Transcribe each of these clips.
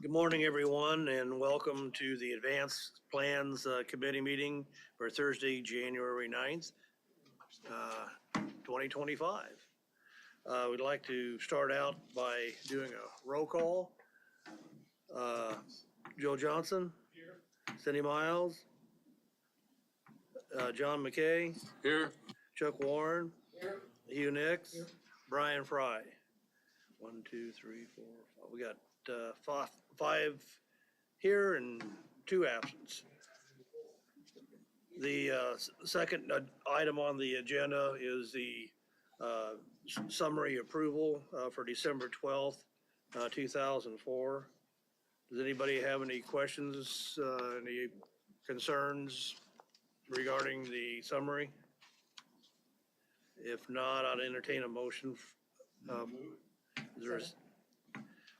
Good morning, everyone, and welcome to the Advanced Plans Committee meeting for Thursday, January 9th, 2025. We'd like to start out by doing a roll call. Joe Johnson. Here. Cindy Miles. John McKay. Here. Chuck Warren. Here. Hugh Nix. Here. Brian Fry. 1, 2, 3, 4, 5. We got five here and 2 absents. The second item on the agenda is the summary approval for December 12th, 2004. Does anybody have any questions, any concerns regarding the summary? If not, I'd entertain a motion.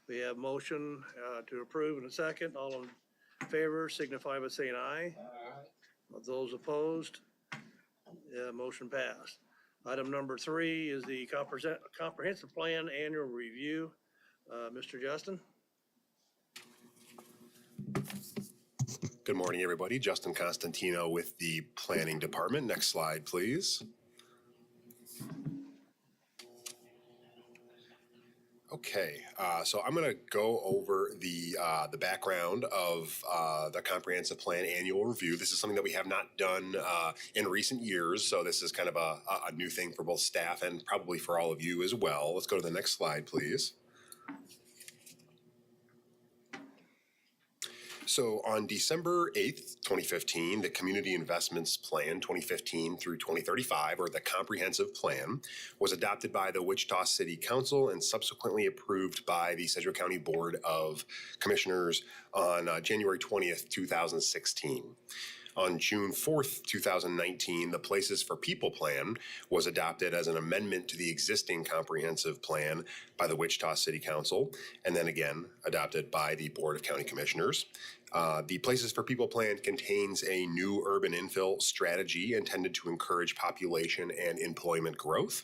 We have motion to approve in a second. All in favor signify by saying aye. Aye. Those opposed, motion passed. Item number 3 is the comprehensive plan annual review. Mr. Justin. Good morning, everybody. Justin Constantino with the Planning Department. Next slide, please. Okay, so I'm going to go over the background of the Comprehensive Plan Annual Review. This is something that we have not done in recent years, so this is kind of a new thing for both staff and probably for all of you as well. Let's go to the next slide, please. So on December 8th, 2015, the Community Investments Plan 2015 through 2035, or the Comprehensive Plan, was adopted by the Wichita City Council and subsequently approved by the Sedgwick County Board of Commissioners on January 20th, 2016. On June 4th, 2019, the Places for People Plan was adopted as an amendment to the existing comprehensive plan by the Wichita City Council, and then again adopted by the Board of County Commissioners. The Places for People Plan contains a new urban infill strategy intended to encourage population and employment growth,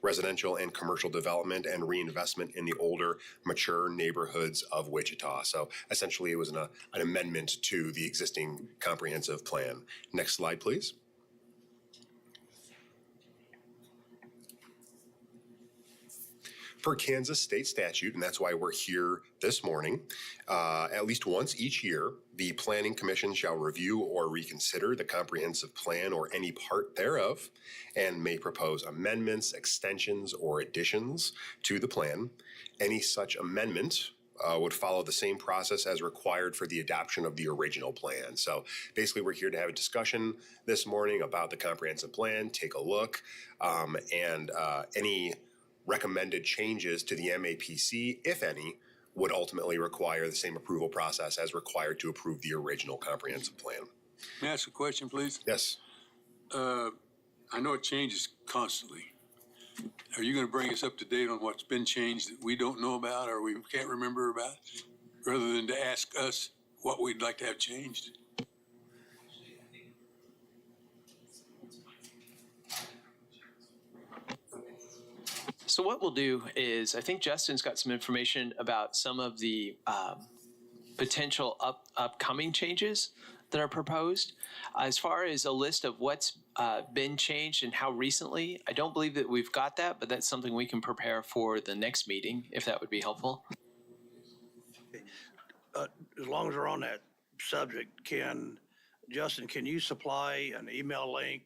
residential and commercial development, and reinvestment in the older, mature neighborhoods of Wichita. So essentially, it was an amendment to the existing comprehensive plan. Next slide, please. Per Kansas state statute, and that's why we're here this morning, at least once each year, the Planning Commission shall review or reconsider the comprehensive plan or any part thereof, and may propose amendments, extensions, or additions to the plan. Any such amendment would follow the same process as required for the adoption of the original plan. So basically, we're here to have a discussion this morning about the comprehensive plan, take a look, and any recommended changes to the MAPC, if any, would ultimately require the same approval process as required to approve the original comprehensive plan. May I ask a question, please? Yes. I know it changes constantly. Are you going to bring us up to date on what's been changed that we don't know about or we can't remember about, rather than to ask us what we'd like to have changed? So what we'll do is, I think Justin's got some information about some of the potential upcoming changes that are proposed. As far as a list of what's been changed and how recently, I don't believe that we've got that, but that's something we can prepare for the next meeting, if that would be helpful. As long as we're on that subject, Justin, can you supply an email link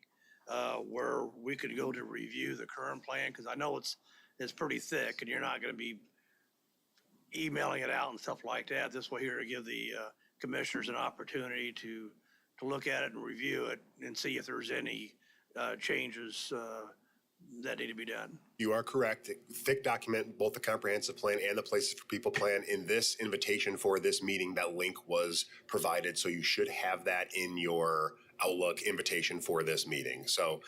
where we could go to review the current plan? Because I know it's pretty thick and you're not going to be emailing it out and stuff like that. This way here to give the commissioners an opportunity to look at it and review it and see if there's any changes that need to be done. You are correct. Thick document, both the comprehensive plan and the Places for People plan. In this invitation for this meeting, that link was provided, so you should have that in your Outlook invitation for this meeting. So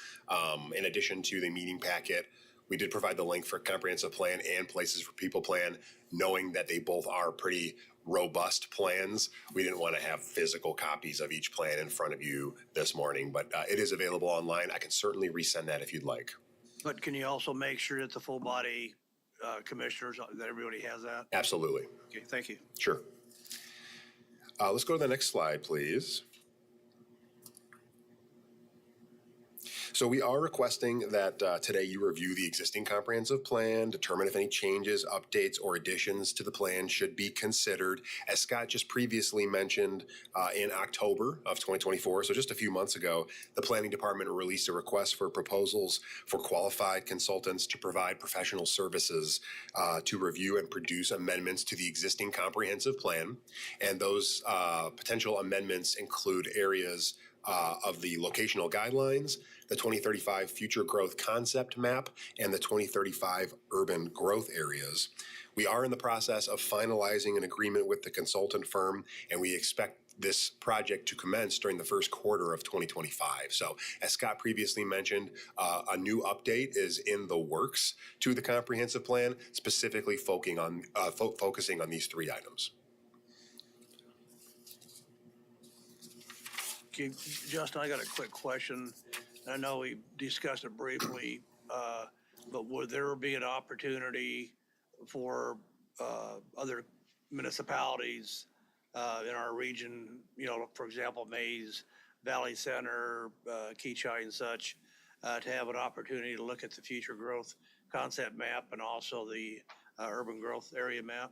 in addition to the meeting packet, we did provide the link for comprehensive plan and Places for People plan, knowing that they both are pretty robust plans. We didn't want to have physical copies of each plan in front of you this morning, but it is available online. I can certainly resend that if you'd like. But can you also make sure that the full body commissioners, that everybody has that? Absolutely. Okay, thank you. Sure. Let's go to the next slide, please. So we are requesting that today you review the existing comprehensive plan, determine if any changes, updates, or additions to the plan should be considered. As Scott just previously mentioned, in October of 2024, so just a few months ago, the Planning Department released a request for proposals for qualified consultants to provide professional services to review and produce amendments to the existing comprehensive plan. And those potential amendments include areas of the locational guidelines, the 2035 future growth concept map, and the 2035 urban growth areas. We are in the process of finalizing an agreement with the consultant firm, and we expect this project to commence during the first quarter of 2025. So as Scott previously mentioned, a new update is in the works to the comprehensive plan, specifically focusing on these three items. Okay, Justin, I got a quick question. I know we discussed it briefly, but would there be an opportunity for other municipalities in our region, you know, for example, Mays, Valley Center, Keachai and such, to have an opportunity to look at the future growth concept map and also the urban growth area map?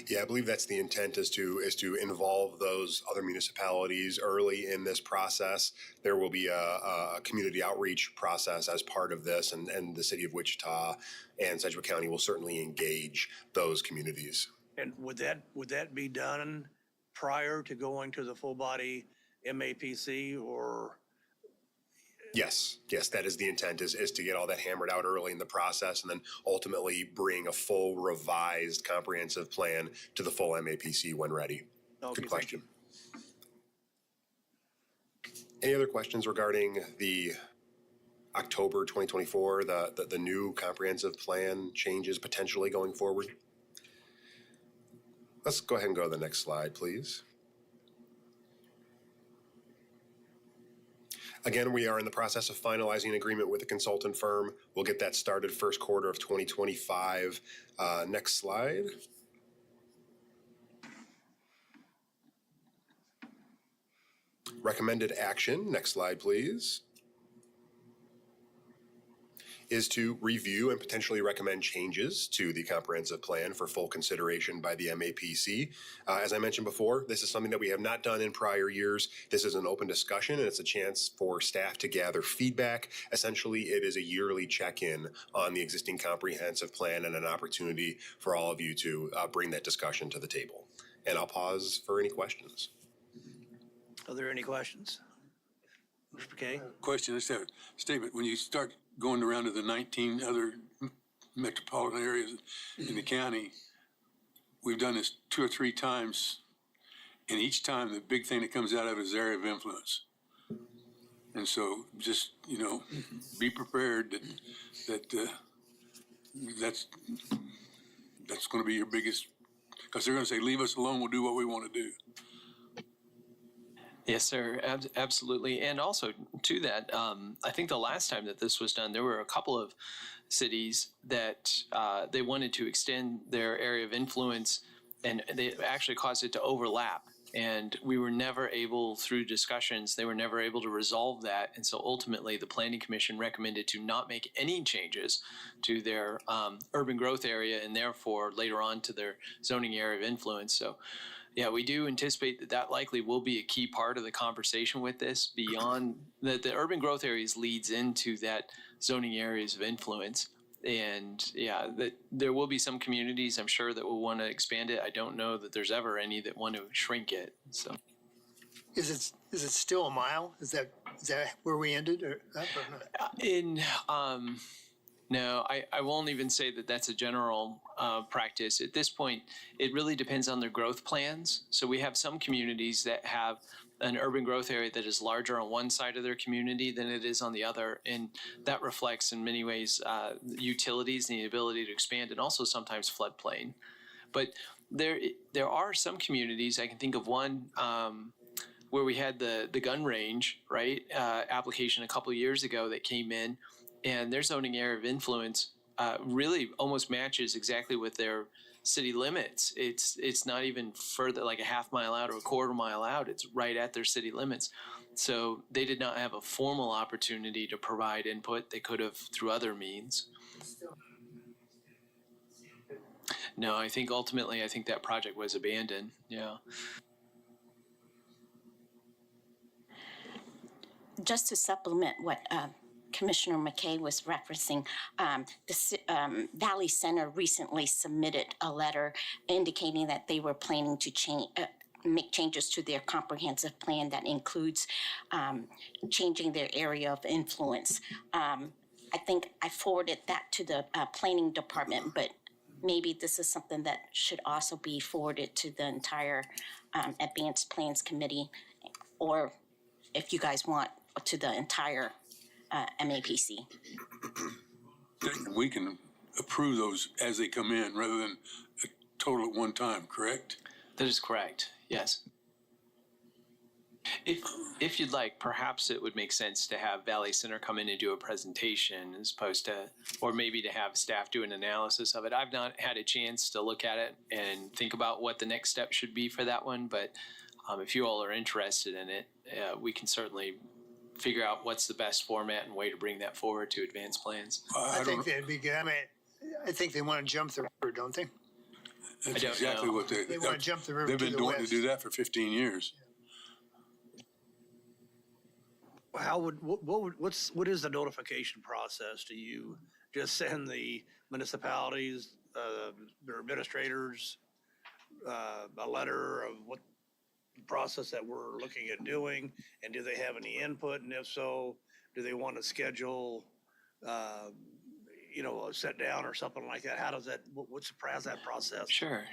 Yeah, I believe that's the intent, is to involve those other municipalities early in this process. There will be a community outreach process as part of this, and the city of Wichita and Sedgwick County will certainly engage those communities. And would that be done prior to going to the full body MAPC, or? Yes, that is the intent, is to get all that hammered out early in the process and then ultimately bring a full revised comprehensive plan to the full MAPC when ready. Okay, good question. Any other questions regarding the October 2024, the new comprehensive plan changes potentially going forward? Let's go ahead and go to the next slide, please. Again, we are in the process of finalizing an agreement with the consultant firm. We'll get that started first quarter of 2025. Next slide. Recommended action, next slide, please, is to review and potentially recommend changes to the comprehensive plan for full consideration by the MAPC. As I mentioned before, this is something that we have not done in prior years. This is an open discussion, and it's a chance for staff to gather feedback. Essentially, it is a yearly check-in on the existing comprehensive plan and an opportunity for all of you to bring that discussion to the table. And I'll pause for any questions. Are there any questions? Mr. McKay? Question, I just have a statement. When you start going around to the 19 other metropolitan areas in the county, we've done this 2 or 3 times, and each time the big thing that comes out of it is area of influence. And so just, you know, be prepared that that's going to be your biggest, because they're going to say, leave us alone, we'll do what we want to do. Yes, sir. Absolutely. And also to that, I think the last time that this was done, there were a couple of cities that they wanted to extend their area of influence, and they actually caused it to overlap. And we were never able, through discussions, they were never able to resolve that. And so ultimately, the Planning Commission recommended to not make any changes to their urban growth area, and therefore later on to their zoning area of influence. So yeah, we do anticipate that likely will be a key part of the conversation with this, beyond that the urban growth areas leads into that zoning areas of influence. And yeah, that there will be some communities, I'm sure, that will want to expand it. I don't know that there's ever any that want to shrink it. So Is it still a mile? Is that where we ended, or up or not? No, I won't even say that that's a general practice. At this point, it really depends on their growth plans. So we have some communities that have an urban growth area that is larger on one side of their community than it is on the other. And that reflects in many ways utilities and the ability to expand, and also sometimes floodplain. But there are some communities, I can think of one where we had the gun range, right, application a couple of years ago that came in, and their zoning area of influence really almost matches exactly with their city limits. It's not even further, like a half mile out or a quarter mile out. It's right at their city limits. So they did not have a formal opportunity to provide input. They could have through other means. No, I think ultimately, I think that project was abandoned. Yeah. Just to supplement what Commissioner McKay was referencing, Valley Center recently submitted a letter indicating that they were planning to make changes to their comprehensive plan that includes changing their area of influence. I think I forwarded that to the planning department, but maybe this is something that should also be forwarded to the entire Advanced Plans Committee, or if you guys want, to the entire MAPC. We can approve those as they come in rather than a total at one time, correct? That is correct. Yes. If you'd like, perhaps it would make sense to have Valley Center come in and do a presentation as opposed to, or maybe to have staff do an analysis of it. I've not had a chance to look at it and think about what the next step should be for that one, but if you all are interested in it, we can certainly figure out what's the best format and way to bring that forward to advanced plans. I think that'd be good. I mean, I think they want to jump the river, don't they? That's don't exactly know. what They want to jump the river they've to been the doing to west. do that for 15 years. What is the notification process? Do you just send the municipalities, their administrators, a letter of what the process that we're looking at doing? And do they have any input? And if so, do they want to schedule, a sit down or something like that? How does that, how's that process? Sure.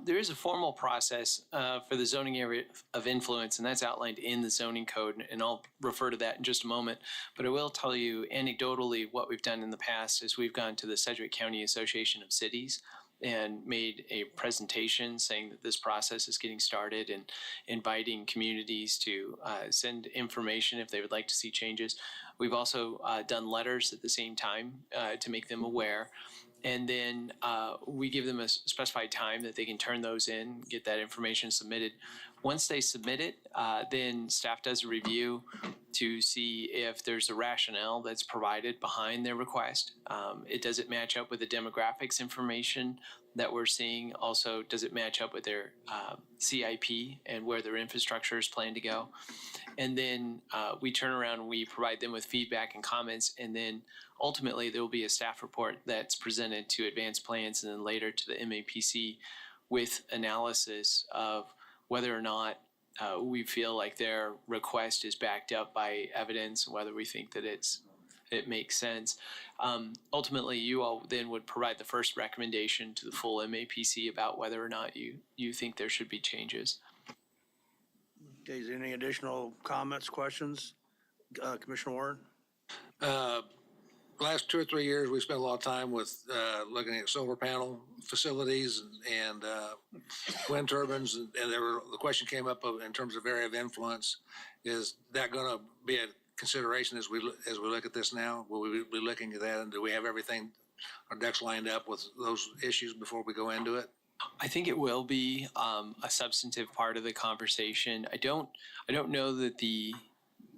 There is a formal process for the zoning area of influence, and that's outlined in the zoning code, and I'll refer to that in just a moment. But I will tell you anecdotally what we've done in the past is we've gone to the Sedgwick County Association of Cities and made a presentation saying that this process is getting started and inviting communities to send information if they would like to see changes. We've also done letters at the same time to make them aware. And then we give them a specified time that they can turn those in, get that information submitted. Once they submit it, then staff does a review to see if there's a rationale that's provided behind their request. Does it match up with the demographics information that we're seeing? Also, does it match up with their CIP and where their infrastructure is planned to go? And then we turn around and we provide them with feedback and comments, and then ultimately there will be a staff report that's presented to advanced plans and then later to the MAPC with analysis of whether or not we feel like their request is backed up by evidence, whether we think that it makes sense. Ultimately, you all then would provide the first recommendation to the full MAPC about whether or not you think there should be changes. Okay, is there any additional comments, questions? Commissioner Warren? Last 2 or 3 years, we spent a lot of time with looking at solar panel facilities and wind turbines, and the question came up in terms of area of influence. Is that going to be a consideration as we look at this now? Will we be looking at that, and do we have everything, our ducks lined up with those issues before we go into it? I think it will be a substantive part of the conversation. I don't know that the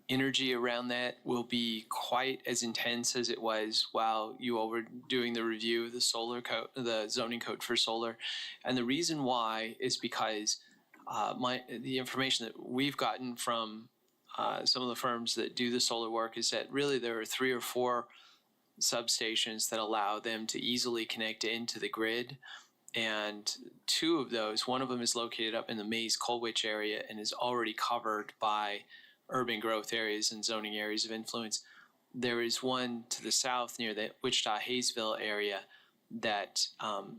energy around that will be quite as intense as it was while you all were doing the review of the solar code, the zoning code for solar. And the reason why is because the information that we've gotten from some of the firms that do the solar work is that really there are 3 or 4 substations that allow them to easily connect into the grid. And 2 of those, one of them is located up in the Mays-Colwich area and is already covered by urban growth areas and zoning areas of influence. There is one to the south near the Wichita-Hayesville area that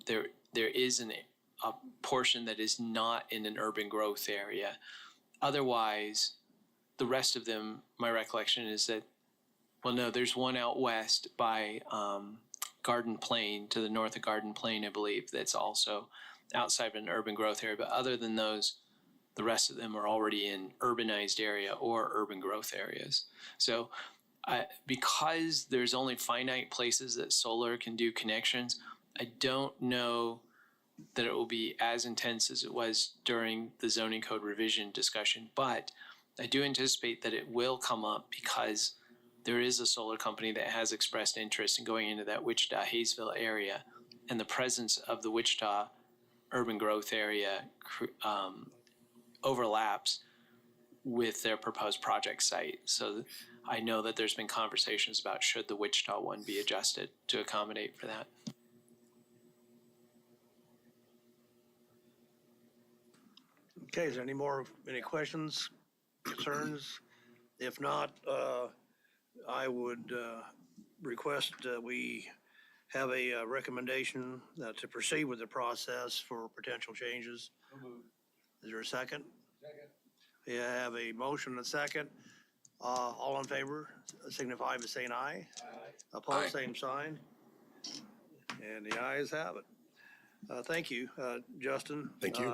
there is a portion that is not in an urban growth area. Otherwise, the rest of them, my recollection is that, well, no, there's one out west by Garden Plain, to the north of Garden Plain, I believe, that's also outside of an urban growth area. But other than those, the rest of them are already in urbanized area or urban growth areas. So because there's only finite places that solar can do connections, I don't know that it will be as intense as it was during the zoning code revision discussion, but I do anticipate that it will come up because there is a solar company that has expressed interest in going into that Wichita-Hayesville area, and the presence of the Wichita urban growth area overlaps with their proposed project site. So I know that there's been conversations about should the Wichita one be adjusted to accommodate for that. Okay, is there any questions, concerns? If not, I would request we have a recommendation to proceed with the process for potential changes. Is there a second? Second. Yeah, I have a motion and a second. All in favor, signify by saying aye. Aye. Opposed, same sign. And the ayes have it. Thank you, Justin. Thank you.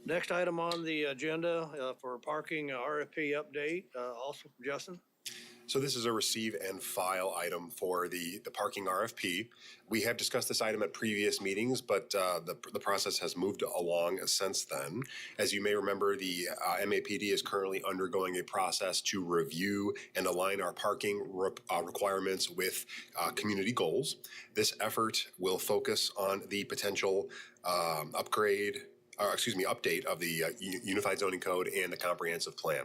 Next item on the agenda for parking RFP update, also from Justin. So this is a receive and file item for the parking RFP. We have discussed this item at previous meetings, but the process has moved along since then. As you may remember, the MAPD is currently undergoing a process to review and align our parking requirements with community goals. This effort will focus on the potential update of the Unified Zoning Code and the Comprehensive Plan.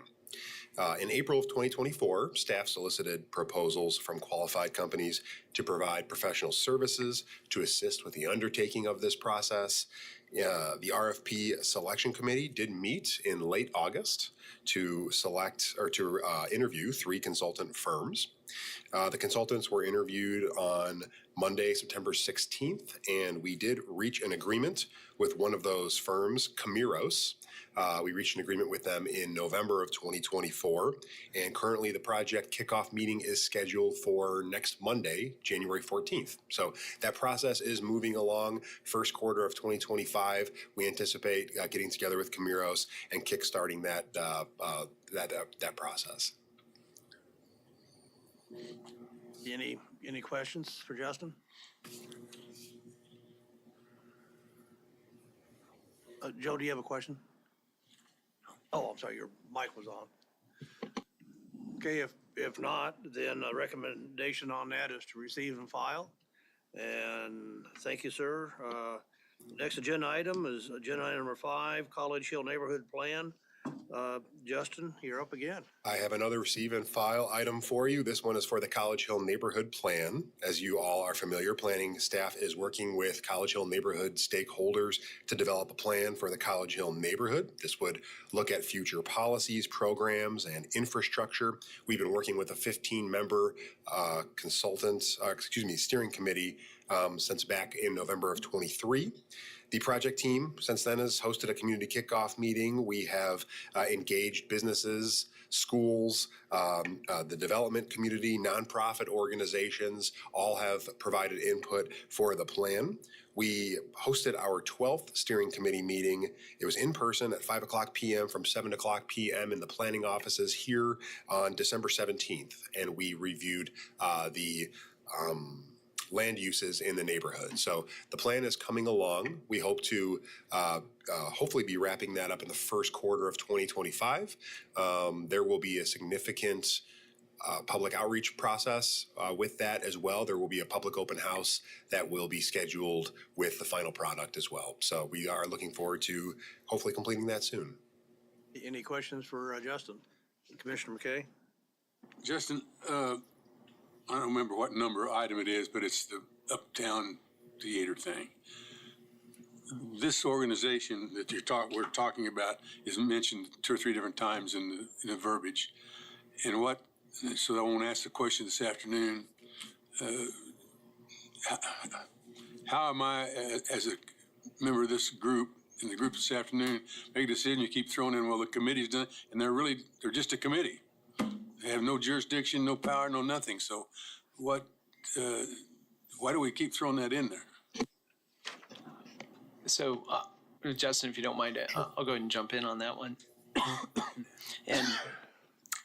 In April of 2024, staff solicited proposals from qualified companies to provide professional services to assist with the undertaking of this process. The RFP selection committee did meet in late August to interview 3 consultant firms. The consultants were interviewed on Monday, September 16th, and we did reach an agreement with one of those firms, Camiros. We reached an agreement with them in November of 2024, and currently the project kickoff meeting is scheduled for next Monday, January 14th. So that process is moving along. First quarter of 2025, we anticipate getting together with Camiros and kickstarting that process. Any questions for Justin? Joe, do you have a question? Oh, I'm sorry, your mic was on. Okay, if not, then a recommendation on that is to receive and file. And thank you, sir. Next agenda item is agenda item number 5, College Hill Neighborhood Plan. Justin, you're up again. I have another receive and file item for you. This one is for the College Hill Neighborhood Plan. As you all are familiar, planning staff is working with College Hill neighborhood stakeholders to develop a plan for the College Hill neighborhood. This would look at future policies, programs, and infrastructure. We've been working with a 15-member steering committee since back in November of 23. The project team since then has hosted a community kickoff meeting. We have engaged businesses, schools, the development community, nonprofit organizations, all have provided input for the plan. We hosted our 12th steering committee meeting. It was in person at 5 o'clock p.m. from 7 o'clock p.m. in the planning offices here on December 17th. And we reviewed the land uses in the neighborhood. So the plan is coming along. We hope to hopefully be wrapping that up in the first quarter of 2025. There will be a significant public outreach process with that as well. There will be a public open house that will be scheduled with the final product as well. So we are looking forward to hopefully completing that soon. Any questions for Justin? Commissioner McKay? Justin, I don't remember what number item it is, but it's the Uptown Theater thing. This organization that we're talking about is mentioned 2 or 3 different times in the verbiage. And so I won't ask the question this afternoon. How am I, as a member of this group, in the group this afternoon, make a decision? You keep throwing in, well, the committee's done, and they're just a committee. They have no jurisdiction, no power, no nothing. So why do we keep throwing that in there? So, Justin, if you don't mind, I'll go ahead and jump in on that one. And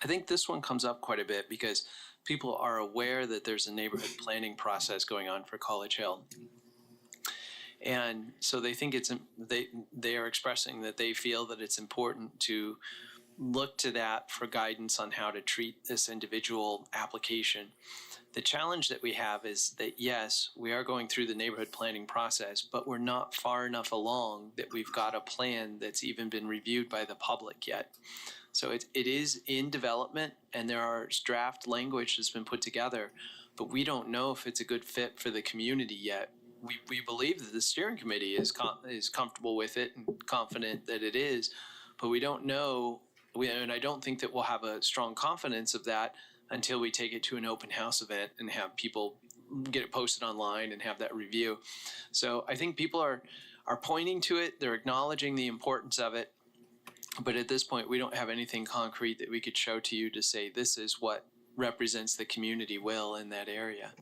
I think this one comes up quite a bit because people are aware that there's a neighborhood planning process going on for College Hill. And so they think they are expressing that they feel that it's important to look to that for guidance on how to treat this individual application. The challenge that we have is that, yes, we are going through the neighborhood planning process, but we're not far enough along that we've got a plan that's even been reviewed by the public yet. So it is in development, and there are draft language that's been put together, but we don't know if it's a good fit for the community yet. We believe that the steering committee is comfortable with it and confident that it is, but we don't know, and I don't think that we'll have a strong confidence of that until we take it to an open house event and have people get it posted online and have that review. So I think people are pointing to it, they're acknowledging the importance of it, but at this point, we don't have anything concrete that we could show to you to say this is what represents the community will in that area.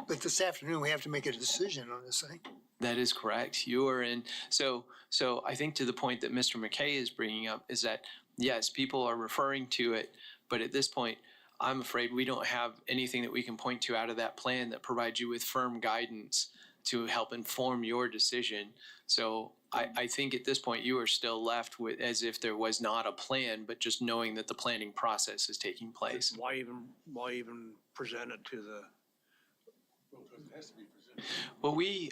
But this afternoon, we have to make a decision on this thing. That is correct. You are in. So I think to the point that Mr. McKay is bringing up is that, yes, people are referring to it, but at this point, I'm afraid we don't have anything that we can point to out of that plan that provides you with firm guidance to help inform your decision. So I think at this point, you are still left with as if there was not a plan, but just knowing that the planning process is taking place. Why even present it to the? Well, we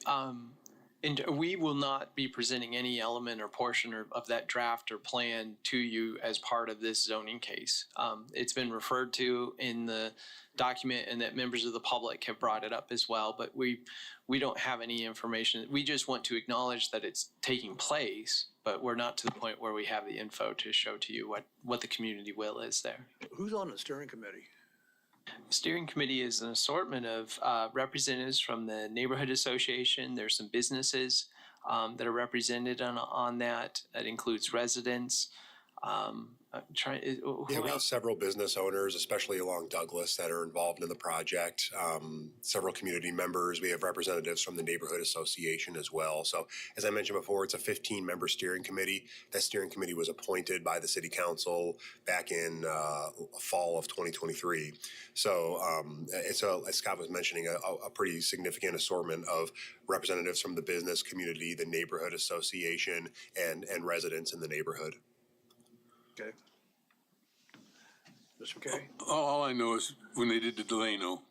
will not be presenting any element or portion of that draft or plan to you as part of this zoning case. It's been referred to in the document, and that members of the public have brought it up as well, but we don't have any information. We just want to acknowledge that it's taking place, but we're not to the point where we have the info to show to you what the community will is there. Who's on the steering committee? The steering committee is an assortment of representatives from the neighborhood association. There's some businesses that are represented on that. That includes residents. Yeah, we have several business owners, especially along Douglas, that are involved in the project. Several community members. We have representatives from the neighborhood association as well. So as I mentioned before, it's a 15-member steering committee. That steering committee was appointed by the city council back in fall of 2023. So it's, as Scott was mentioning, a pretty significant assortment of representatives from the business community, the neighborhood association, and residents in the neighborhood. Okay. Mr. McKay? All I know is when they did the Delano,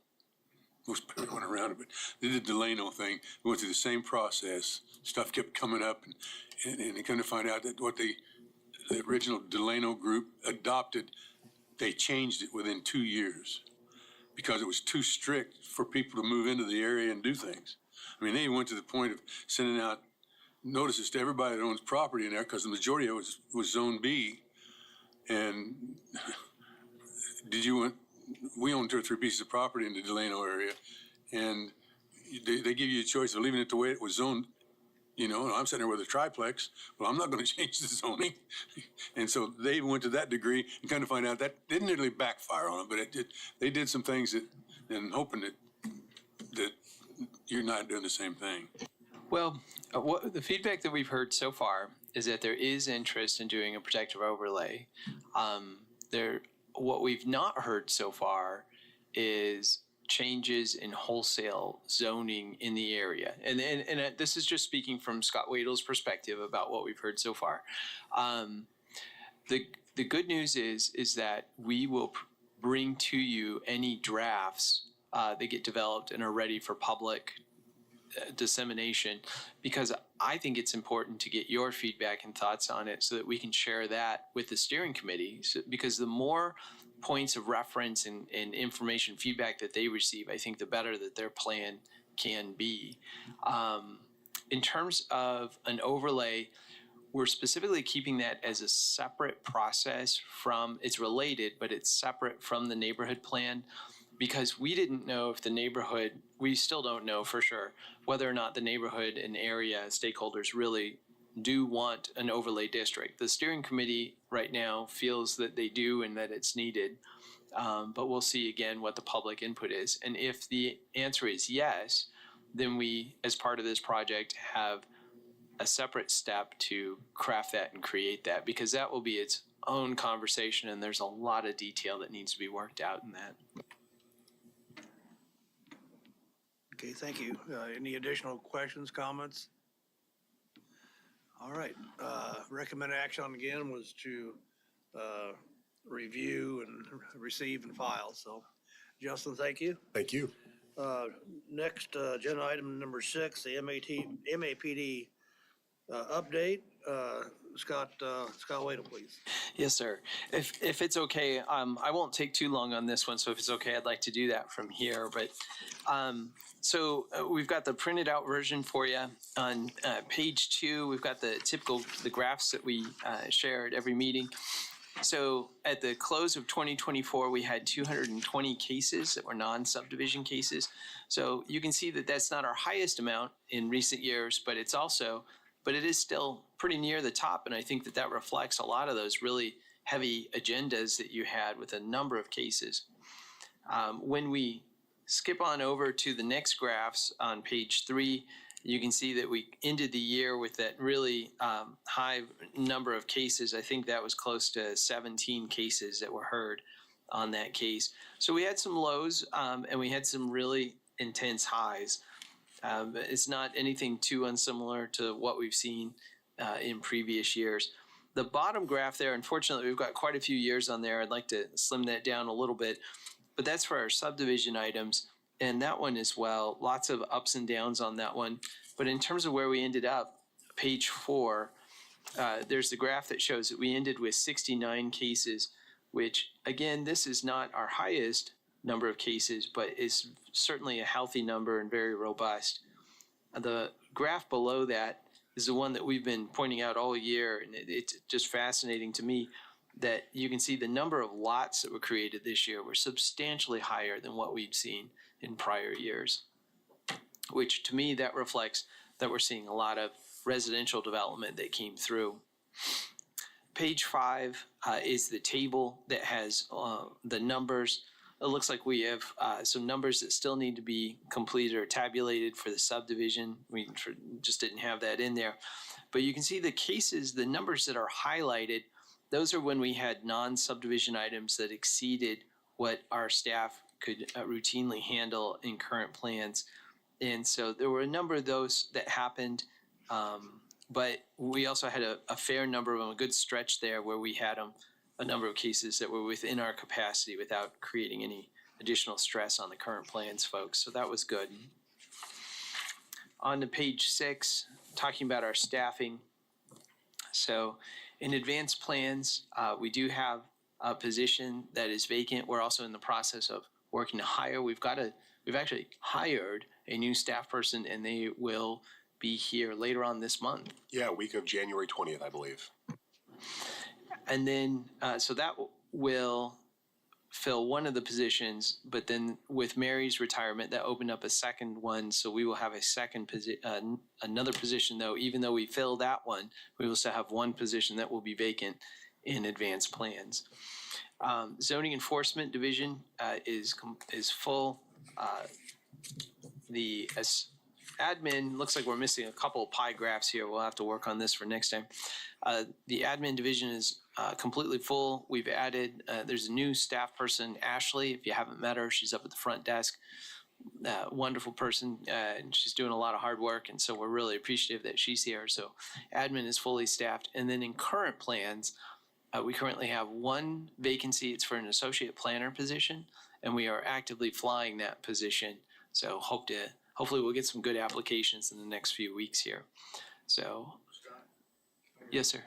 most people went around it, but they did the Delano thing. We went through the same process. Stuff kept coming up, and they kind of find out that what the original Delano group adopted, they changed it within 2 years because it was too strict for people to move into the area and do things. I mean, they went to the point of sending out notices to everybody that owns property in there because the majority of it was Zone B. And we own 2 or 3 pieces of property in the Delano area, and they give you a choice of leaving it the way it was zoned. And I'm sitting there with a triplex. Well, I'm not going to change the zoning. And so they went to that degree and kind of find out that didn't really backfire on them, but they did some things and hoping that you're not doing the same thing. Well, the feedback that we've heard so far is that there is interest in doing a protective overlay. What we've not heard so far is changes in wholesale zoning in the area. And this is just speaking from Scott Wadel's perspective about what we've heard so far. The good news is that we will bring to you any drafts that get developed and are ready for public dissemination, because I think it's important to get your feedback and thoughts on it so that we can share that with the steering committee. Because the more points of reference and information feedback that they receive, I think the better that their plan can be. In terms of an overlay, we're specifically keeping that as a separate process from, it's related, but it's separate from the neighborhood plan, because we didn't know if the neighborhood, we still don't know for sure whether or not the neighborhood and area stakeholders really do want an overlay district. The steering committee right now feels that they do and that it's needed, but we'll see again what the public input is. And if the answer is yes, then we, as part of this project, have a separate step to craft that and create that, because that will be its own conversation, and there's a lot of detail that needs to be worked out in that. Okay, thank you. Any additional questions, comments? All right, recommended action again was to review and receive and file. So Justin, thank you. Thank you. Next, agenda item number 6, the MAPD update. Scott Wadle, please. Yes, sir. If it's okay, I won't take too long on this one. So if it's okay, I'd like to do that from here. But we've got the printed out version for you on page 2. We've got the graphs that we share at every meeting. So at the close of 2024, we had 220 cases that were non-subdivision cases. So you can see that that's not our highest amount in recent years, but it is still pretty near the top. And I think that reflects a lot of those really heavy agendas that you had with a number of cases. When we skip on over to the next graphs on page 3, you can see that we ended the year with that really high number of cases. I think that was close to 17 cases that were heard on that case. So we had some lows and we had some really intense highs. It's not anything too unsimilar to what we've seen in previous years. The bottom graph there, unfortunately, we've got quite a few years on there. I'd like to slim that down a little bit, but that's for our subdivision items. And that one as well, lots of ups and downs on that one. But in terms of where we ended up, page 4, there's the graph that shows that we ended with 69 cases, which again, this is not our highest number of cases, but is certainly a healthy number and very robust. The graph below that is the one that we've been pointing out all year, and it's just fascinating to me that you can see the number of lots that were created this year were substantially higher than what we've seen in prior years, which to me that reflects that we're seeing a lot of residential development that came through. Page 5 is the table that has the numbers. It looks like we have some numbers that still need to be completed or tabulated for the subdivision. We just didn't have that in there. But you can see the cases, the numbers that are highlighted, those are when we had non-subdivision items that exceeded what our staff could routinely handle in current plans. And so there were a number of those that happened, but we also had a fair number of them, a good stretch there where we had a number of cases that were within our capacity without creating any additional stress on the current plans, folks. So that was good. On to page 6, talking about our staffing. So in advanced plans, we do have a position that is vacant. We're also in the process of working to hire. We've actually hired a new staff person, and they will be here later on this month. Yeah, week of January 20th, I believe. And then, so that will fill one of the positions, but then with Mary's retirement, that opened up a second one. So we will have a second another position though, even though we fill that one, we will still have one position that will be vacant in advanced plans. Zoning enforcement division is full. The admin, looks like we're missing a couple of pie graphs here. We'll have to work on this for next time. The admin division is completely full. We've added, there's a new staff person, Ashley. If you haven't met her, she's up at the front desk. Wonderful person, and she's doing a lot of hard work, and so we're really appreciative that she's here. So admin is fully staffed. And then in current plans, we currently have one vacancy. It's for an associate planner position, and we are actively flying that position. So hopefully we'll get some good applications in the next few weeks here. So, yes, sir.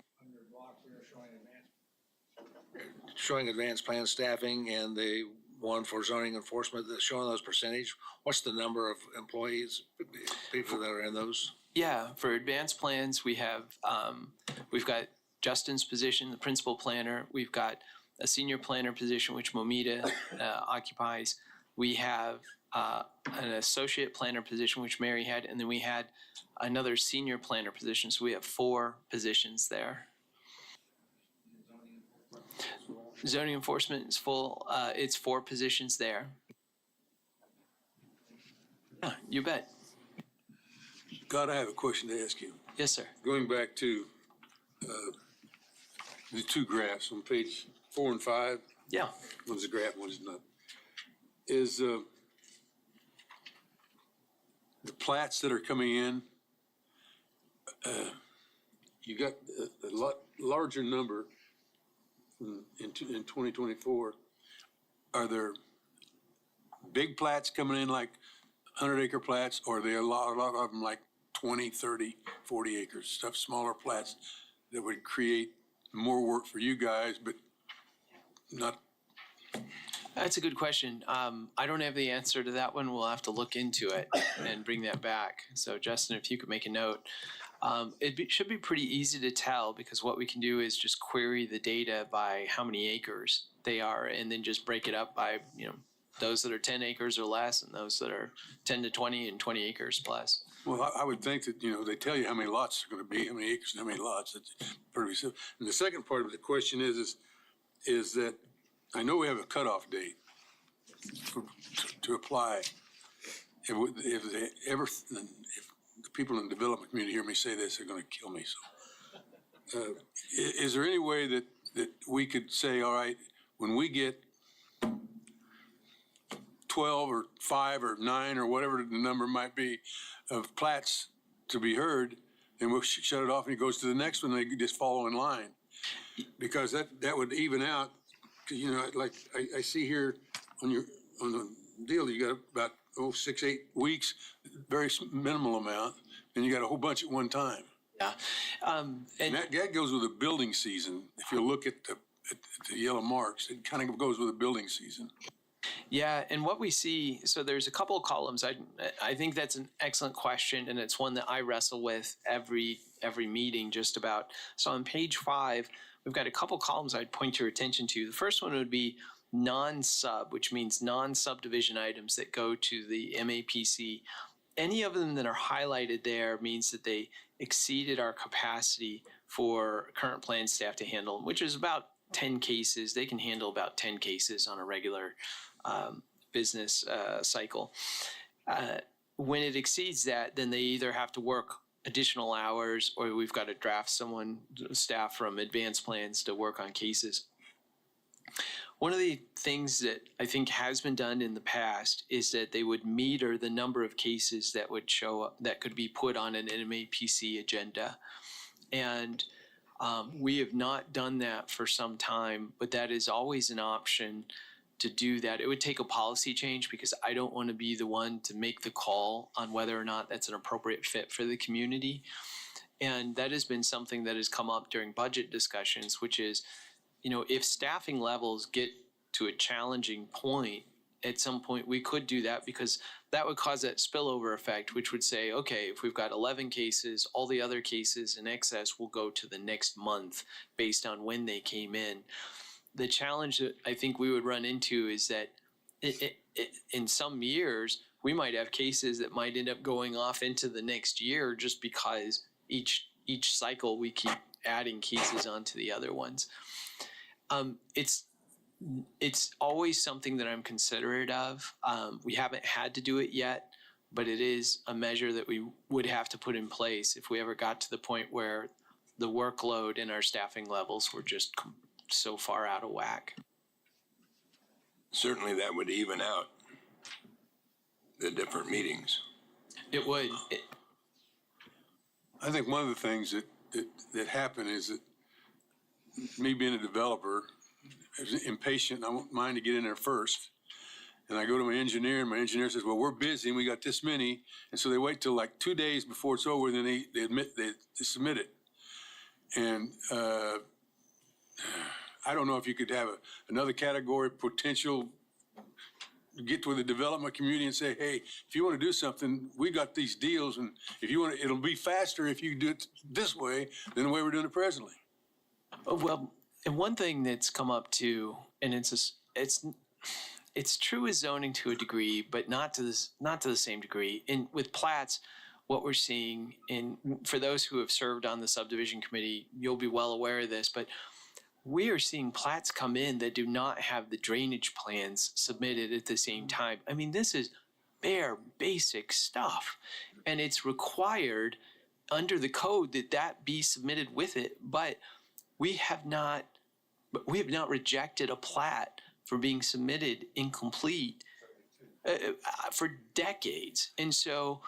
Showing advanced plan staffing and the one for zoning enforcement that's showing those percentage. What's the number of employees, people that are in those? Yeah, for advanced plans, we have, we've got Justin's position, the principal planner. We've got a senior planner position, which Momita occupies. We have an associate planner position, which Mary had, and then we had another senior planner position. So we have 4 positions there. Zoning enforcement is full. It's 4 positions there. Yeah, you bet. God, I have a question to ask you. Yes, sir. Going back to the 2 graphs on page 4 and 5. Yeah. One's a graph, one's not. Is the plats that are coming in, you got a lot larger number in 2024. Are there big plats coming in like 100-acre plats, or are there a lot of them like 20, 30, 40 acres, stuff, smaller plats that would create more work for you guys, but not? That's a good question. I don't have the answer to that one. We'll have to look into it and bring that back. So Justin, if you could make a note. Should be pretty easy to tell, because what we can do is just query the data by how many acres they are, and then just break it up by, those that are 10 acres or less and those that are 10 to 20 and 20 acres plus. Well, I would think that, they tell you how many lots are going to be, how many acres and how many lots. It's pretty simple. And the second part of the question is that I know we have a cutoff date to apply. If the people in the development community hear me say this, they're going to kill me. So, is there any way that we could say, all right, when we get 12 or 5 or 9 or whatever the number might be of plats to be heard, then we'll shut it off and it goes to the next one, and they just follow in line? Because that would even out. Like I see here on the deal, you got about 6-8 weeks, very minimal amount, and you got a whole bunch at one time. Yeah. And that goes with the building season. If you look at the yellow marks, it kind of goes with the building season. Yeah, and what we see, so there's a couple of columns. I think that's an excellent question, and it's one that I wrestle with every meeting just about. So on page 5, we've got a couple columns I'd point your attention to. The first one would be non-sub, which means non-subdivision items that go to the MAPC. Any of them that are highlighted there means that they exceeded our capacity for current plan staff to handle, which is about 10 cases. They can handle about 10 cases on a regular business cycle. When it exceeds that, then they either have to work additional hours, or we've got to draft staff from advanced plans to work on cases. One of the things that I think has been done in the past is that they would meter the number of cases that would show up, that could be put on an MAPC agenda. And we have not done that for some time, but that is always an option to do that. It would take a policy change, because I don't want to be the one to make the call on whether or not that's an appropriate fit for the community. And that has been something that has come up during budget discussions, which is, if staffing levels get to a challenging point, at some point we could do that, because that would cause that spillover effect, which would say, okay, if we've got 11 cases, all the other cases in excess will go to the next month based on when they came in. The challenge that I think we would run into is that in some years, we might have cases that might end up going off into the next year, just because each cycle we keep adding cases onto the other ones. It's always something that I'm considerate of. We haven't had to do it yet, but it is a measure that we would have to put in place if we ever got to the point where the workload and our staffing levels were just so far out of whack. Certainly that would even out the different meetings. It would. I think one of the things that happened is that me being a developer, I was impatient. I want mine to get in there first. And I go to my engineer, and my engineer says, well, we're busy and we got this many. And so they wait till like 2 days before it's over, and then they submit it. And I don't know if you could have another category, potential, get with the development community and say, hey, if you want to do something, we got these deals, and if you want to, it'll be faster if you do it this way than the way we're doing it presently. Well, and one thing that's come up too, and it's true with zoning to a degree, but not to the same degree. With plats, what we're seeing, for those who have served on the subdivision committee, you'll be well aware of this, but we are seeing plats come in that do not have the drainage plans submitted at the same time. I mean, this is bare, basic stuff, and it's required under the code that be submitted with it. But we have not rejected a plat for being submitted incomplete for decades, and so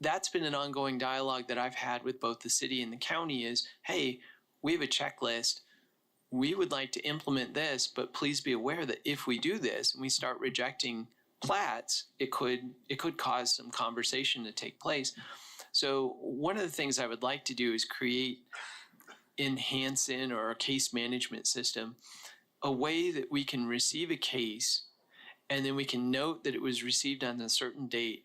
that's been an ongoing dialogue that I've had with both the city and the county is, hey, we have a checklist. We would like to implement this, but please be aware that if we do this and we start rejecting plats, it could cause some conversation to take place. So one of the things I would like to do is create in Hansen or a case management system, a way that we can receive a case and then we can note that it was received on a certain date.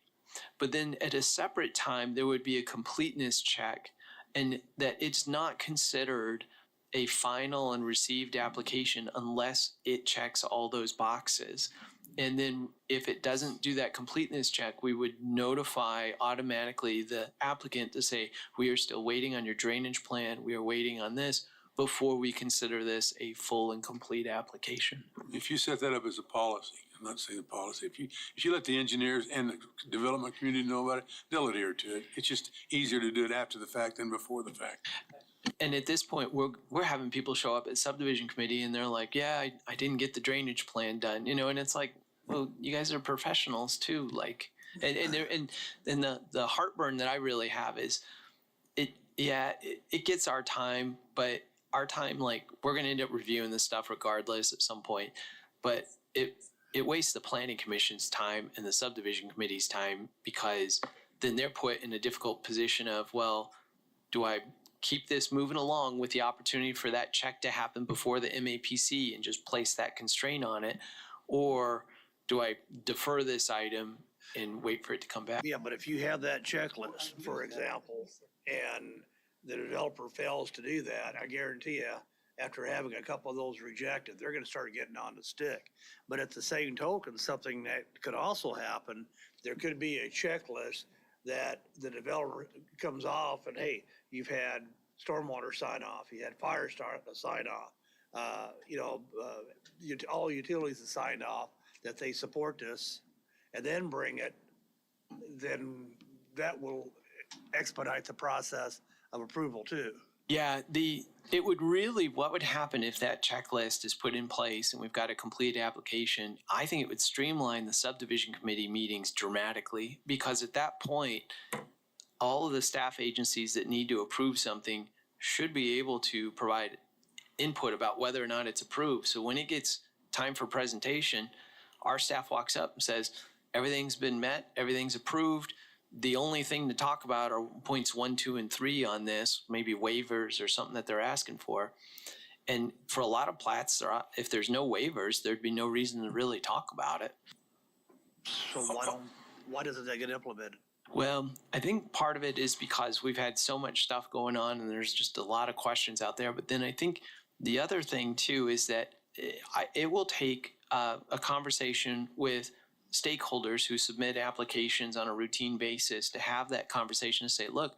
But then at a separate time, there would be a completeness check and that it's not considered a final and received application unless it checks all those boxes. And then if it doesn't do that completeness check, we would notify automatically the applicant to say, we are still waiting on your drainage plan. We are waiting on this before we consider this a full and complete application. If you set that up as a policy, I'm not saying a policy, if you let the engineers and the development community know about it, they'll adhere to it. It's just easier to do it after the fact than before the fact. And at this point, we're having people show up at subdivision committee and they're like, yeah, I didn't get the drainage plan done, and it's like, well, you guys are professionals too. Like, and the heartburn that I really have is it gets our time, but our time, like, we're going to end up reviewing this stuff regardless at some point, but it wastes the planning commission's time and the subdivision committee's time, because then they're put in a difficult position of, well, do I keep this moving along with the opportunity for that check to happen before the MAPC and just place that constraint on it? Or do I defer this item and wait for it to come back? Yeah, but if you have that checklist, for example, and the developer fails to do that, I guarantee you, after having a couple of those rejected, they're gonna start getting on the stick. But at the same token, something that could also happen, there could be a checklist that the developer comes off and, hey, you've had stormwater sign off, you had fire sign off, all utilities have signed off that they support this, and then bring it, then that will expedite the process of approval too. Yeah, what would happen if that checklist is put in place and we've got a complete application? I think it would streamline the subdivision committee meetings dramatically, because at that point, all of the staff agencies that need to approve something should be able to provide input about whether or not it's approved. So when it gets time for presentation, our staff walks up and says, everything's been met, everything's approved. The only thing to talk about are points 1, 2, and 3 on this, maybe waivers or something that they're asking for. And for a lot of plats, if there's no waivers, there'd be no reason to really talk about it. So why doesn't that get implemented? Well, I think part of it is because we've had so much stuff going on and there's just a lot of questions out there. But then I think the other thing too is that it will take a conversation with stakeholders who submit applications on a routine basis to have that conversation to say, look,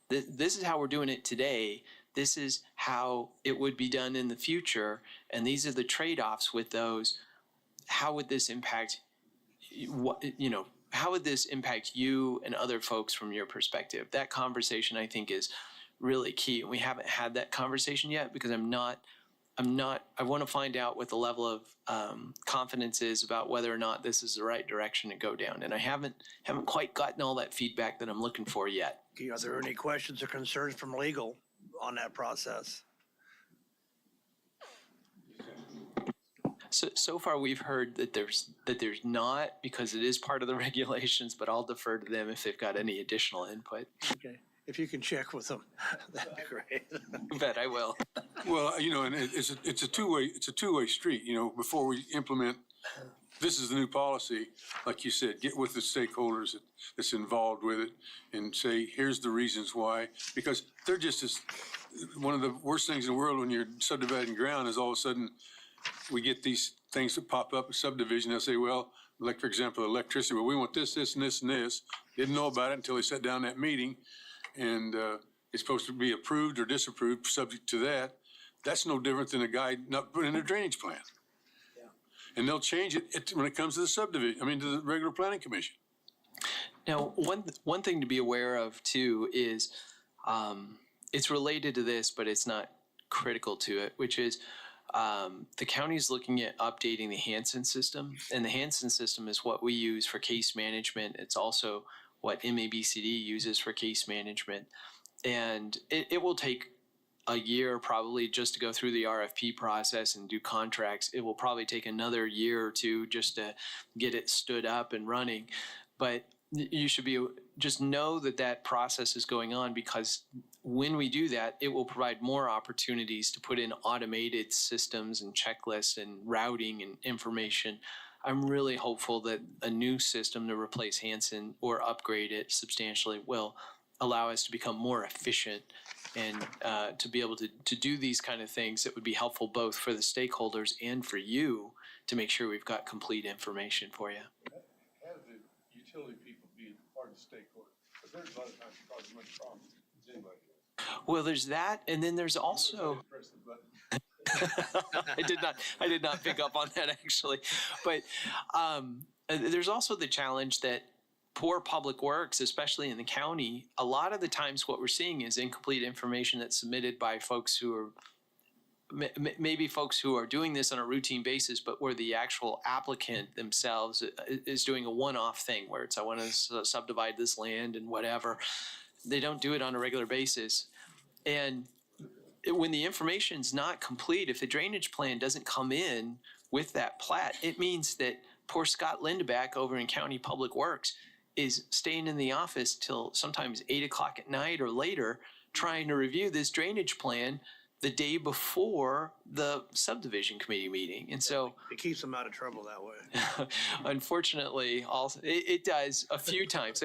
this is how we're doing it today. This is how it would be done in the future. And these are the trade-offs with those. How would this impact how would this impact you and other folks from your perspective? That conversation, I think, is really key. And we haven't had that conversation yet because I want to find out what the level of confidence is about whether or not this is the right direction to go down. And I haven't quite gotten all that feedback that I'm looking for yet. Are there any questions or concerns from legal on that process? So far we've heard that there's not, because it is part of the regulations, but I'll defer to them if they've got any additional input. Okay, if you can check with them, that'd be great. You bet I will. Well, and it's a two-way street. Before we implement, this is the new policy, like you said, get with the stakeholders that's involved with it and say, here's the reasons why, because they're just as, one of the worst things in the world when you're subdividing ground is all of a sudden we get these things that pop up in subdivision. They'll say, well, like for example, electricity, well, we want this, this, and this, and this. Didn't know about it until they sat down in that meeting, and it's supposed to be approved or disapproved subject to that. That's no different than a guy not putting in a drainage plan. Yeah. And they'll change it when it comes to the subdivision, to the regular planning commission. Now, one thing to be aware of too is it's related to this, but it's not critical to it, which is the county's looking at updating the Hansen system, and the Hansen system is what we use for case management. It's also what MABCD uses for case management. And it will take a year probably just to go through the RFP process and do contracts. It will probably take another year or two just to get it stood up and running. But you should just know that process is going on, because when we do that, it will provide more opportunities to put in automated systems and checklists and routing and information. I'm really hopeful that a new system to replace Hanson or upgrade it substantially will allow us to become more efficient and to be able to do these kind of things that would be helpful both for the stakeholders and for you to make sure we've got complete information for you. Have the utility people be part of the stakeholder, because there's a lot of times it causes much problems as anybody else. Well, there's that, and then there's also. Press the button. I did not pick up on that actually, but there's also the challenge that poor public works, especially in the county, a lot of the times what we're seeing is incomplete information that's submitted by folks who are maybe folks who are doing this on a routine basis, but where the actual applicant themselves is doing a one-off thing where it's, I want to subdivide this land and whatever. They don't do it on a regular basis. And when the information's not complete, if the drainage plan doesn't come in with that plat, it means that poor Scott Lindeback over in County Public Works is staying in the office till sometimes 8 o'clock at night or later, trying to review this drainage plan the day before the subdivision committee meeting. And so It keeps them out of trouble that way. unfortunately, also it does a few times.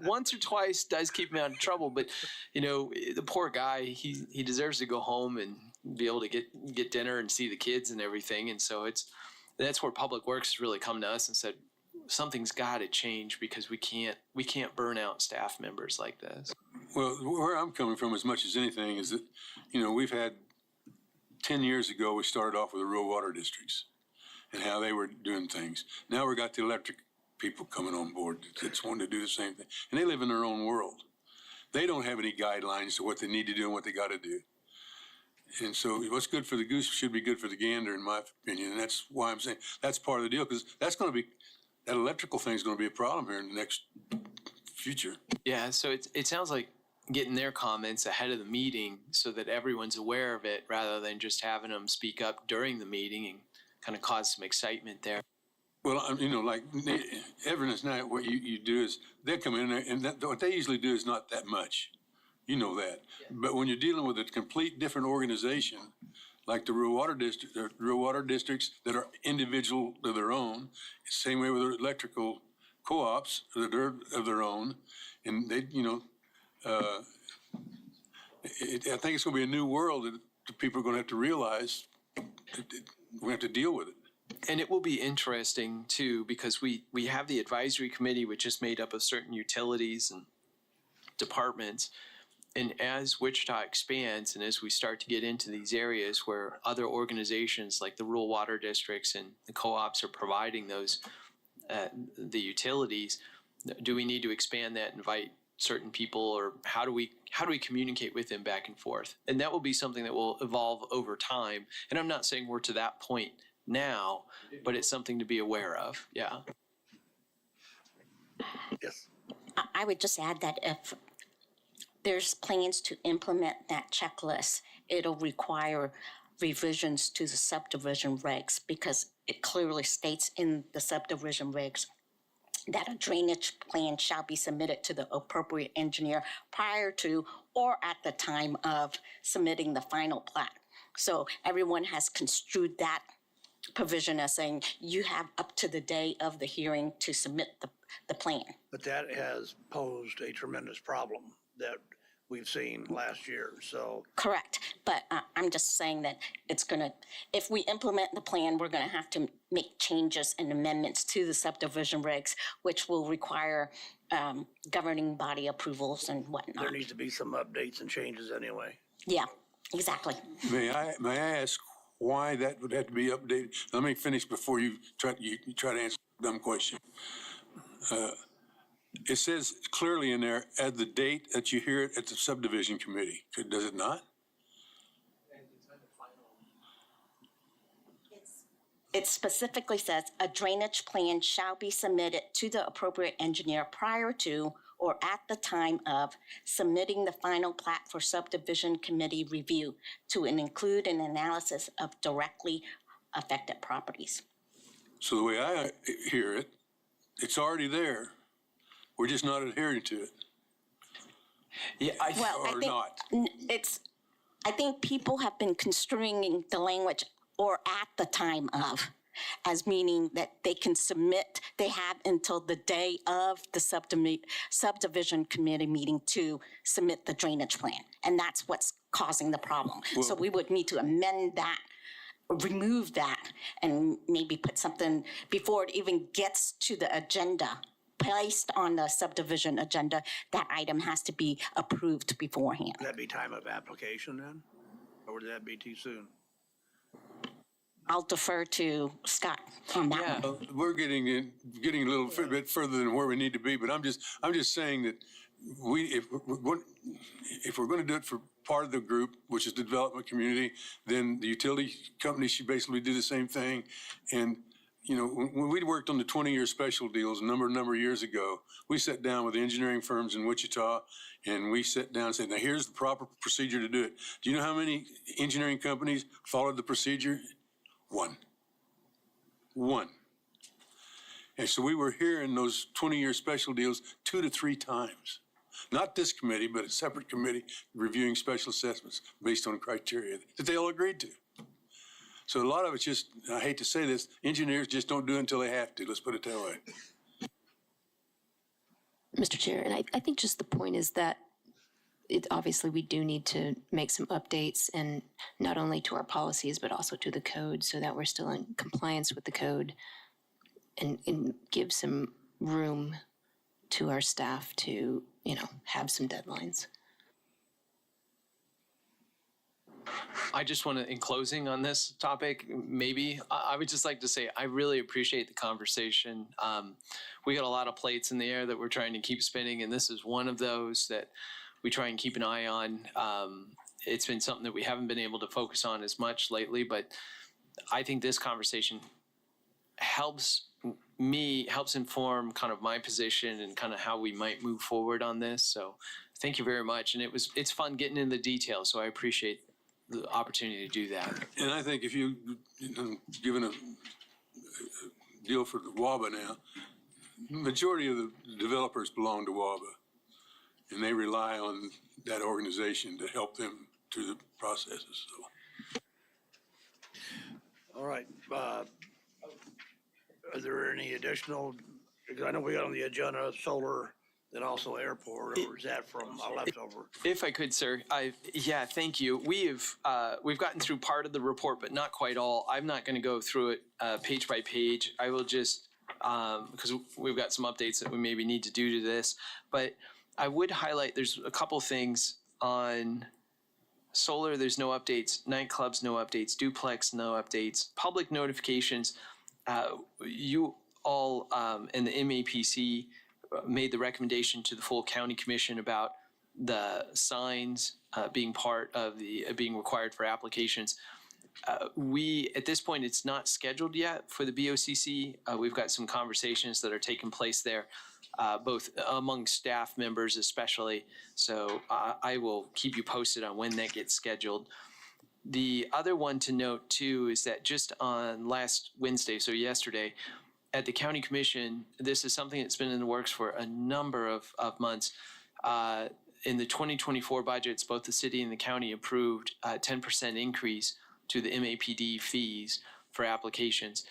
Once or twice does keep him out of trouble, but the poor guy, he deserves to go home and be able to get dinner and see the kids and everything. And so that's where Public Works has really come to us and said, something's got to change, because we can't burn out staff members like this. Well, where I'm coming from as much as anything is that, we've had 10 years ago, we started off with the rural water districts and how they were doing things. Now we got the electric people coming on board that's wanting to do the same thing. And they live in their own world. They don't have any guidelines to what they need to do and what they got to do. And so what's good for the goose should be good for the gander, in my opinion. And that's why I'm saying that's part of the deal, because that electrical thing is going to be a problem here in the next future. Yeah, so it sounds like getting their comments ahead of the meeting so that everyone's aware of it, rather than just having them speak up during the meeting and kind of cause some excitement there. Well, like Everness now, what you do is they come in there, and what they usually do is not that much. You know that. Yeah. But when you're dealing with a complete different organization, like the rural water districts that are individual of their own, same way with the electrical co-ops that are of their own, and they, I think it's going to be a new world that people are going to have to realize. We have to deal with it. And it will be interesting too, because we have the advisory committee, which is made up of certain utilities and departments. And as Wichita expands, and as we start to get into these areas where other organizations like the rural water districts and the co-ops are providing those, the utilities, do we need to expand that, invite certain people, or how do we communicate with them back and forth? And that will be something that will evolve over time. And I'm not saying we're to that point now, but it's something to be aware of. Yeah. Yes. I would just add that if there's plans to implement that checklist, it'll require revisions to the subdivision regs, because it clearly states in the subdivision regs that a drainage plan shall be submitted to the appropriate engineer prior to or at the time of submitting the final plat. So everyone has construed that provision as saying you have up to the day of the hearing to submit the plan. But that has posed a tremendous problem that we've seen last year, so. Correct, but I'm just saying that if we implement the plan, we're gonna have to make changes and amendments to the subdivision regs, which will require governing body approvals and whatnot. There needs to be some updates and changes anyway. Yeah, exactly. May I ask why that would have to be updated? Let me finish before you try to answer a dumb question. It says clearly in there, at the date that you hear it at the subdivision committee. Does it not? It specifically says a drainage plan shall be submitted to the appropriate engineer prior to or at the time of submitting the final plat for subdivision committee review to include an analysis of directly affected properties. So the way I hear it, it's already there. We're just not adhering to it. Yeah, Well, I Or think not. I think people have been construing the language "or at the time of" as meaning that they have until the day of the subdivision committee meeting to submit the drainage plan. And that's what's causing the problem. So we would need to amend that, remove that, and maybe put something before it even gets to the agenda, placed on the subdivision agenda. That item has to be approved beforehand. Would that be time of application then? Or would that be too soon? I'll defer to Scott on that Yeah. one. We're getting a little bit further than where we need to be, but I'm just saying that if we're going to do it for part of the group, which is the development community, then the utility company should basically do the same thing. And you know, when we worked on the 20-year special deals a number of years ago, we sat down with the engineering firms in Wichita, and we sat down and said, now here's the proper procedure to do it. Do you know how many engineering companies followed the procedure? One. And so we were hearing those 20-year special deals 2 to 3 times. Not this committee, but a separate committee reviewing special assessments based on criteria that they all agreed to. So a lot of it's just, I hate to say this, engineers just don't do it until they have to. Let's put it that way. Mr. Chair, and I think just the point is that obviously we do need to make some updates, and not only to our policies, but also to the code, so that we're still in compliance with the code, and give some room to our staff to, have some deadlines. I just want to, in closing on this topic, maybe I would just like to say I really appreciate the conversation. We got a lot of plates in the air that we're trying to keep spinning, and this is one of those that we try and keep an eye on. It's been something that we haven't been able to focus on as much lately, but I think this conversation helps inform kind of my position and kind of how we might move forward on this. So thank you very much. And it's fun getting into the details, so I appreciate the opportunity to do that. And I think if you, given a deal for the WABA now, majority of the developers belong to WABA, and they rely on that organization to help them through the processes. So. All right. Are there any additional, because I know we got on the agenda solar and also airport, or is that from a leftover? If I could, sir, thank you. We've gotten through part of the report, but not quite all. I'm not going to go through it page by page. I will just, because we've got some updates that we maybe need to do to this, but I would highlight there's a couple things on solar. There's no updates. Nightclubs, no updates. Duplex, no updates. Public notifications. You all in the MAPC made the recommendation to the full county commission about the signs being part of the being required for applications. We, at this point, it's not scheduled yet for the BOCC. We've got some conversations that are taking place there, both among staff members especially. So I will keep you posted on when that gets scheduled. The other one to note too is that just on last Wednesday, so yesterday, at the county commission, this is something that's been in the works for a number of months. In the 2024 budgets, both the city and the county approved a 10% increase to the MAPD fees for applications.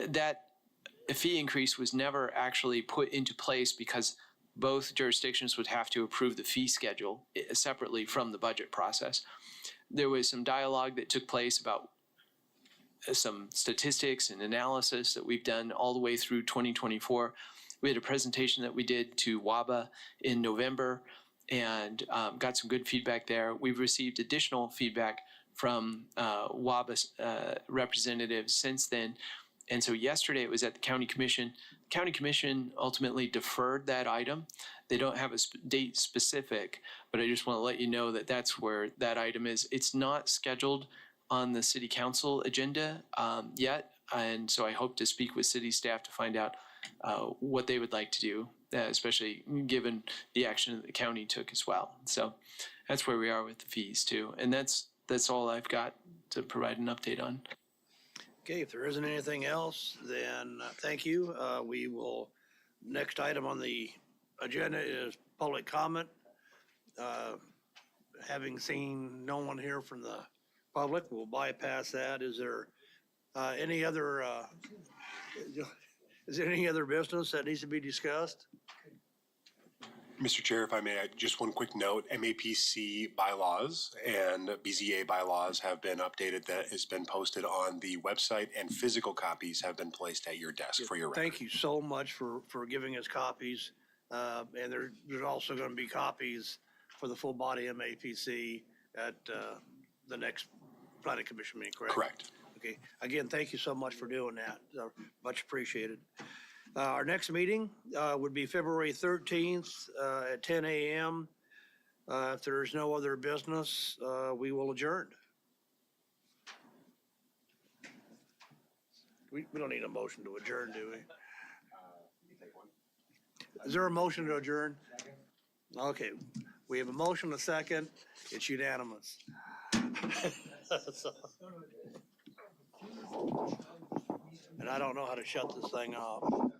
That fee increase was never actually put into place because both jurisdictions would have to approve the fee schedule separately from the budget process. There was some dialogue that took place about some statistics and analysis that we've done all the way through 2024. We had a presentation that we did to WABA in November and got some good feedback there. We've received additional feedback from WABA representatives since then. And so yesterday it was at the county commission. The county commission ultimately deferred that item. They don't have a date specific, but I just want to let you know that that's where that item is. It's not scheduled on the city council agenda yet. And so I hope to speak with city staff to find out what they would like to do especially given the action that the county took as well. So that's where we are with the fees too. And that's all I've got to provide an update on. Okay, if there isn't anything else, then thank you. We will, next item on the agenda is public comment. Having seen no one here from the public, we'll bypass that. Is there any other business that needs to be discussed? Mr. Chair, if I may, just one quick note, MAPC bylaws and BZA bylaws have been updated. That has been posted on the website, and physical copies have been placed at your desk for your record. Thank you so much for giving us copies. And there's also going to be copies for the full body MAPC at the next planning commission meeting, correct? Correct. Okay. Again, thank you so much for doing that. Much appreciated. Our next meeting would be February 13th at 10 a.m. If there's no other business, we will adjourn. We don't need a motion to adjourn, do we? Is there a motion to adjourn? Okay, we have a motion, a second. It's unanimous. And I don't know how to shut this thing off.